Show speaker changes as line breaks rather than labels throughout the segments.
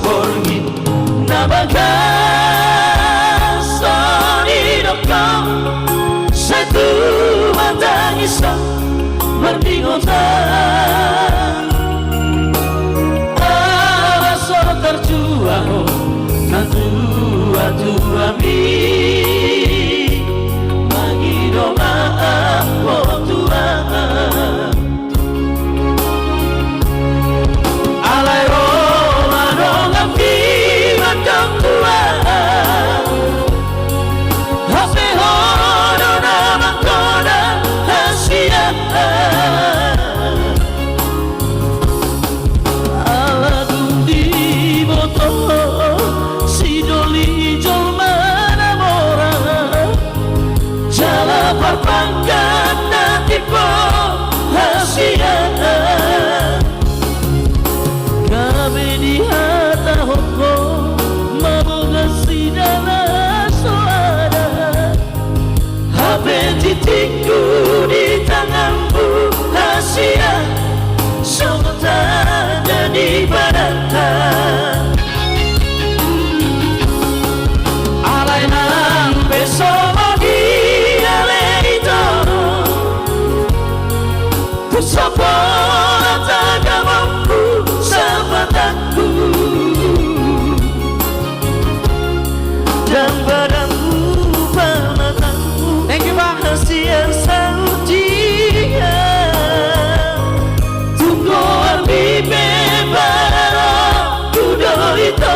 borgin na bagasonido ka sa tumatang isang mardingotan. Aso terjuang tua mi magino maapo tua alay roma roma mi matang tua hape hono na mangkona hasia ala dundi boto Parpangkan nanti po hasia kami di hata hoko mabugasi dalam suara HP titikku di tanganmu hasia sementara jadi badatan alay nang besok Sapora tagamaku sahabatanku dan padamu permatamu. Thank you bang. Kasihan saudia tunggu arti bebara kudo itu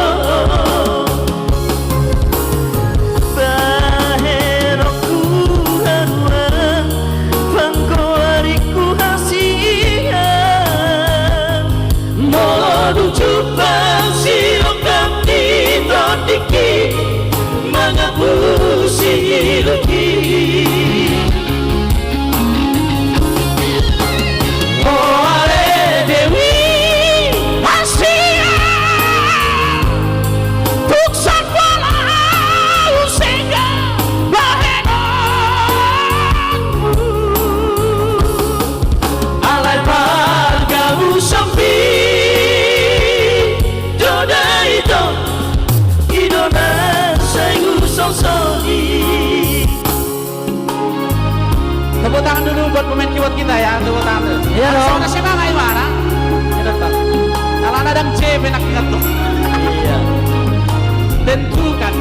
mengapusi iluki oh ale dewi asia tuksan wala usenga bahenonmu alay parga usampi doda itu idona tepuk tangan dulu buat pemain keyboard kita ya, tepuk tangan dulu. Iya dong. Soalnya sih bang, gimana? Kita tak. Kalau ada C, enak kita tuh. Iya. Tentukan.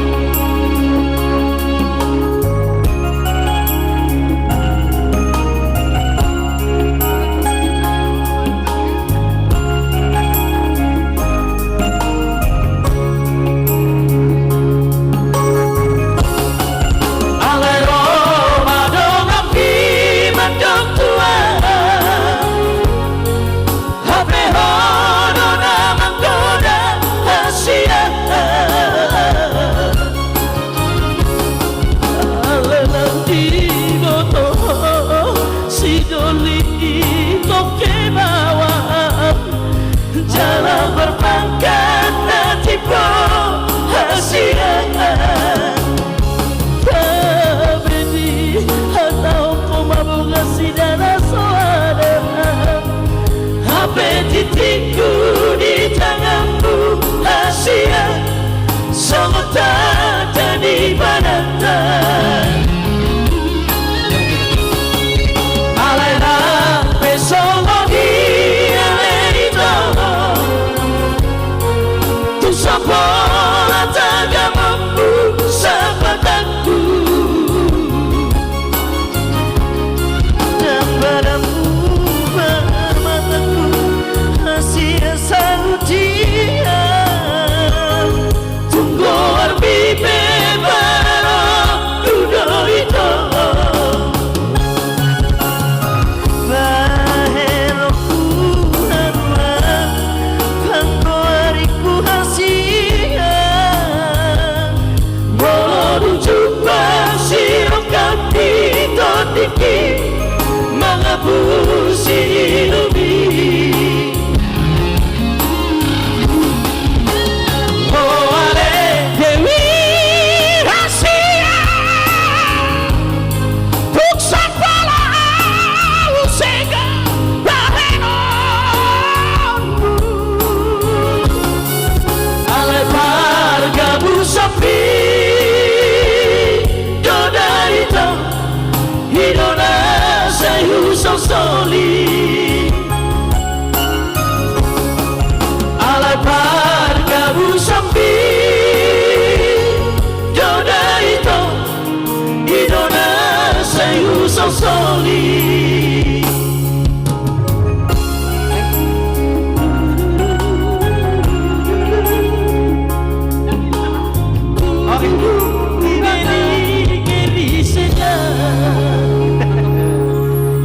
soli.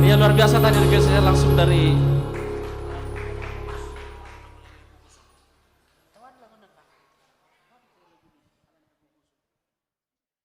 Iya luar biasa tadi requestnya langsung dari